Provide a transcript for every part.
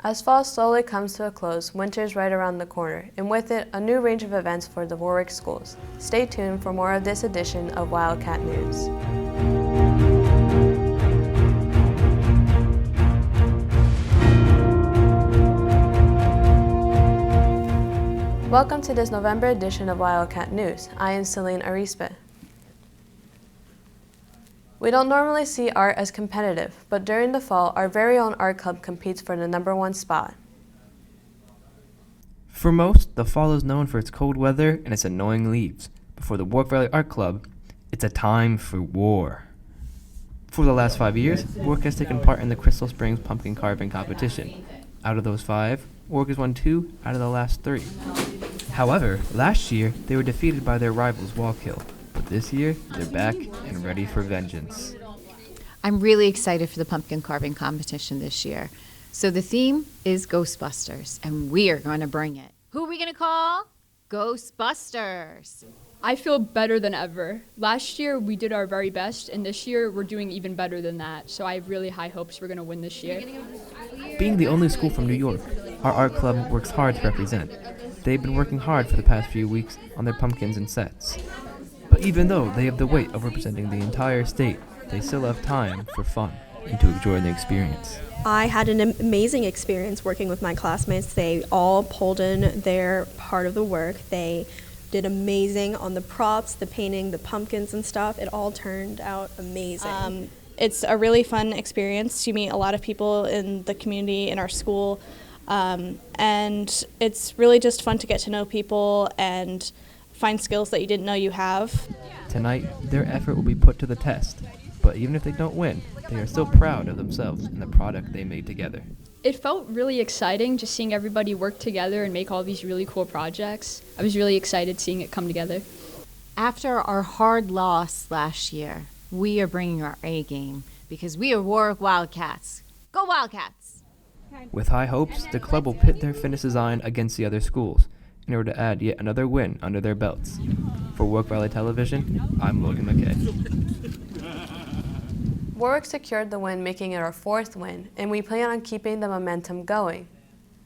As fall slowly comes to a close, winter is right around the corner, and with it, a new range of events for the Warwick schools. Stay tuned for more of this edition of Wildcat News. Welcome to this November edition of Wildcat News. I am Celine Arispe. We don't normally see art as competitive, but during the fall, our very own art club competes for the #1 spot. For most, the fall is known for its cold weather and its annoying leaves. But for the Warwick Valley Art Club, it's a time for war. For the last 5 years, Warwick has taken part in the Crystal Springs pumpkin carving competition. Out of those 5, Warwick has won 2 out of the last 3. However, last year, they were defeated by their rivals Wallkill. But this year, they're back and ready for vengeance. I'm really excited for the pumpkin carving competition this year. So the theme is Ghostbusters, and we are going to bring it. Who are we going to call? Ghostbusters. I feel better than ever. Last year, we did our very best, and this year, we're doing even better than that. So I have really high hopes we're going to win this year. Being the only school from New York, our art club works hard to represent. They've been working hard for the past few weeks on their pumpkins and sets. But even though they have the weight of representing the entire state, they still have time for fun and to enjoy the experience. I had an amazing experience working with my classmates. They all pulled in their part of the work. They did amazing on the props, the painting, the pumpkins and stuff. It all turned out amazing. It's a really fun experience. You meet a lot of people in the community, in our school, and it's really just fun to get to know people and find skills that you didn't know you have. Tonight, their effort will be put to the test, but even if they don't win, they are still proud of themselves and the product they made together. It felt really exciting just seeing everybody work together and make all these really cool projects. I was really excited seeing it come together. After our hard loss last year, we are bringing our A game because we are Warwick Wildcats. Go Wildcats! With high hopes, the club will pit their finish design against the other schools in order to add yet another win under their belts. For Warwick Valley Television, I'm Logan McKay. Warwick secured the win, making it our 4th win, and we plan on keeping the momentum going.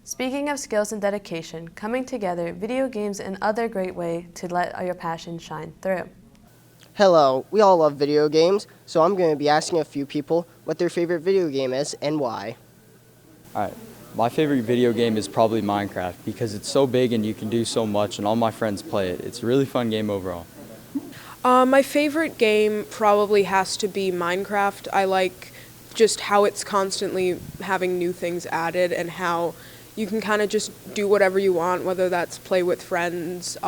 Speaking of skills and dedication, coming together, video games and other great way to let your passion shine through. Hello, we all love video games, so I'm going to be asking a few people what their favorite video game is and why. All right. My favorite video game is probably Minecraft because it's so big and you can do so much and all my friends play it. It's a really fun game overall. My favorite game probably has to be Minecraft. I like just how it's constantly having new things added and how you can kind of just do whatever you want, whether that's play with friends,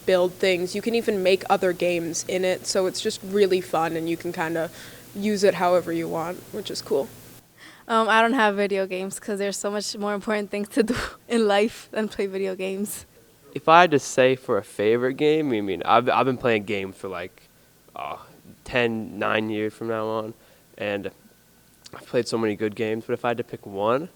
build things. You can even make other games in it, so it's just really fun and you can kind of use it however you want, which is cool. I don't have video games because there's so much more important things to do in life than play video games. If I had to say for a favorite game, I mean, I've been playing games for like 9 years from now on, and I've played so many good games, but if I had to pick one,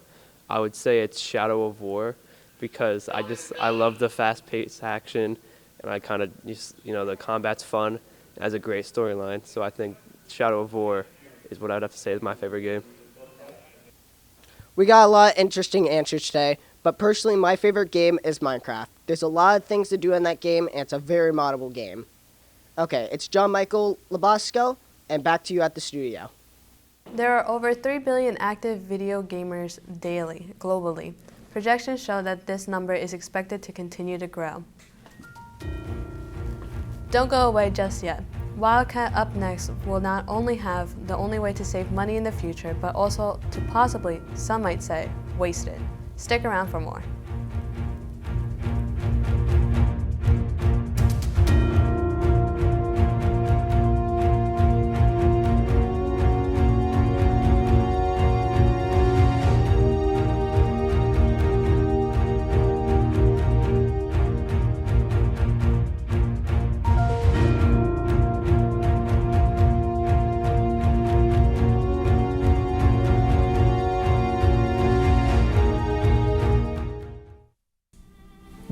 I would say it's Shadow of War because I love the fast-paced action, and I kind of just, the combat's fun, it has a great storyline, so I think Shadow of War is what I'd have to say is my favorite game. We got a lot of interesting answers today, but personally my favorite game is Minecraft. There's a lot of things to do in that game, and it's a very moddable game. Okay, it's John Michael Labosco, and back to you at the studio. There are over 3 billion active video gamers daily, globally. Projections show that this number is expected to continue to grow. Don't go away just yet. Wildcat Up Next will not only have the only way to save money in the future, but also to possibly, some might say, waste it. Stick around for more.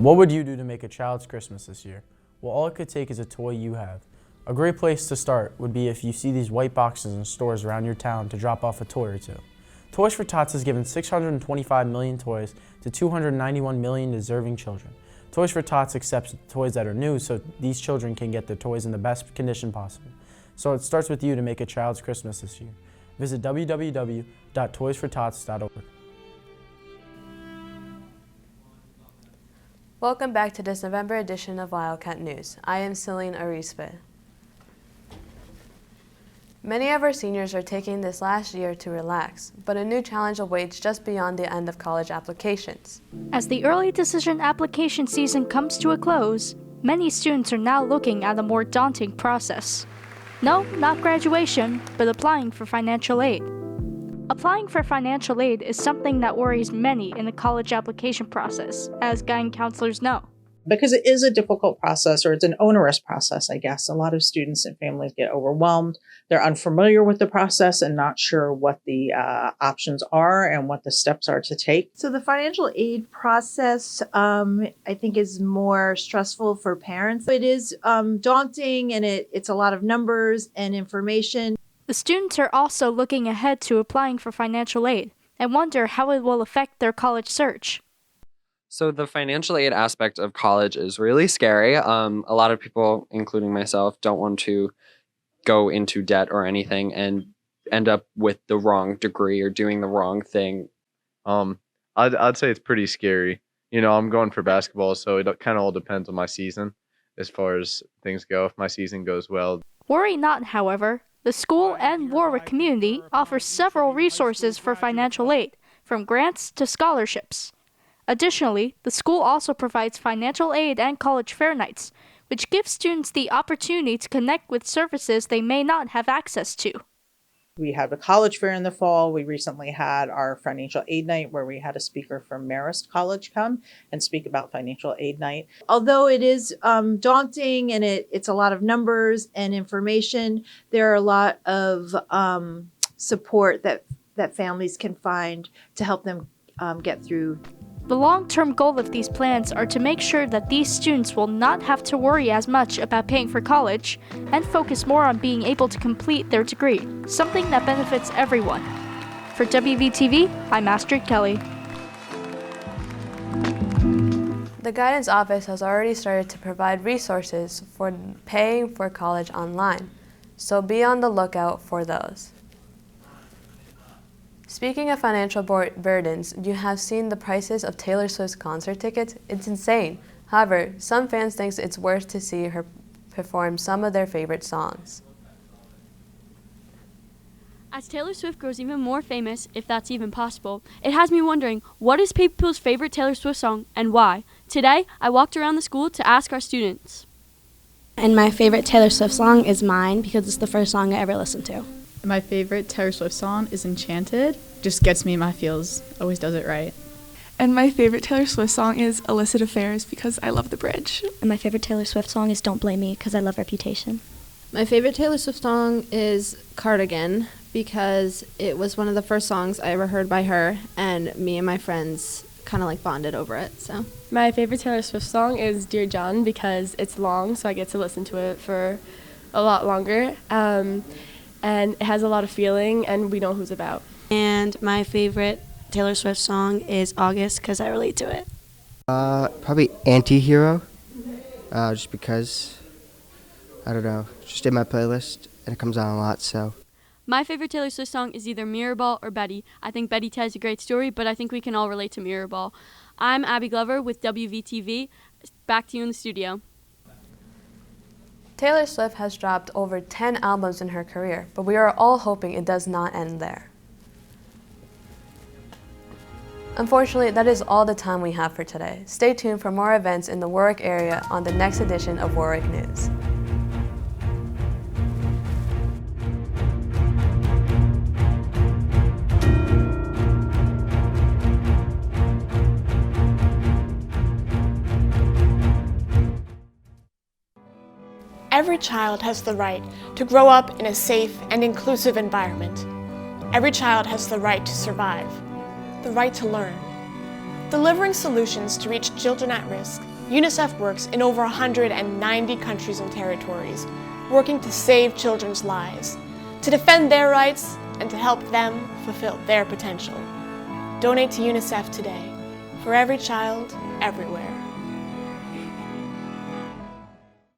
What would you do to make a child's Christmas this year? Well, all it could take is a toy you have. A great place to start would be if you see these white boxes in stores around your town to drop off a toy or two. Toys for Tots has given 625 million toys to 291 million deserving children. Toys for Tots accepts toys that are new so these children can get their toys in the best condition possible. So it starts with you to make a child's Christmas this year. Visit www.toysfortots.org. Welcome back to this November edition of Wildcat News. I am Celine Arispe. Many of our seniors are taking this last year to relax, but a new challenge awaits just beyond the end of college applications. As the early decision application season comes to a close, many students are now looking at a more daunting process. No, not graduation, but applying for financial aid. Applying for financial aid is something that worries many in the college application process, as guidance counselors know. Because it is a difficult process, or it's an onerous process, I guess. A lot of students and families get overwhelmed. They're unfamiliar with the process and not sure what the options are and what the steps are to take. So the financial aid process, I think, is more stressful for parents. It is daunting, and it's a lot of numbers and information. The students are also looking ahead to applying for financial aid and wonder how it will affect their college search. So the financial aid aspect of college is really scary. A lot of people, including myself, don't want to go into debt or anything and end up with the wrong degree or doing the wrong thing. I'd say it's pretty scary. You know, I'm going for basketball, so it kind of all depends on my season as far as things go. If my season goes well. Worry not, however. The school and Warwick community offers several resources for financial aid, from grants to scholarships. Additionally, the school also provides financial aid and college fair nights, which gives students the opportunity to connect with services they may not have access to. We have a college fair in the fall. We recently had our financial aid night where we had a speaker from Marist College come and speak about financial aid night. Although it is daunting and it's a lot of numbers and information, there are a lot of support that families can find to help them get through. The long-term goal of these plans are to make sure that these students will not have to worry as much about paying for college and focus more on being able to complete their degree, something that benefits everyone. For WVTV, I'm Astrid Kelly. The Guidance Office has already started to provide resources for paying for college online, so be on the lookout for those. Speaking of financial burdens, you have seen the prices of Taylor Swift's concert tickets? It's insane. However, some fans think it's worth to see her perform some of their favorite songs. As Taylor Swift grows even more famous, if that's even possible, it has me wondering, what is people's favorite Taylor Swift song and why? Today, I walked around the school to ask our students. And my favorite Taylor Swift song is Mine because it's the first song I ever listened to. My favorite Taylor Swift song is Enchanted. Just gets me in my feels, always does it right. And my favorite Taylor Swift song is Illicit Affairs because I love the bridge. And my favorite Taylor Swift song is Don't Blame Me because I love Reputation. My favorite Taylor Swift song is Cardigan because it was one of the first songs I ever heard by her, and me and my friends kind of like bonded over it. So my favorite Taylor Swift song is Dear John because it's long, so I get to listen to it for a lot longer. And it has a lot of feeling, and we know who's about. And my favorite Taylor Swift song is August because I relate to it. Probably Anti-Hero, just because, I don't know, just in my playlist, and it comes on a lot, so. My favorite Taylor Swift song is either Mirrorball or Betty. I think Betty tells a great story, but I think we can all relate to Mirrorball. I'm Abby Glover with WVTV. Back to you in the studio. Taylor Swift has dropped over 10 albums in her career, but we are all hoping it does not end there. Unfortunately, that is all the time we have for today. Stay tuned for more events in the Warwick area on the next edition of Warwick News. Every child has the right to grow up in a safe and inclusive environment. Every child has the right to survive, the right to learn. Delivering solutions to reach children at risk, UNICEF works in over 190 countries and territories, working to save children's lives, to defend their rights, and to help them fulfill their potential. Donate to UNICEF today. For every child, everywhere.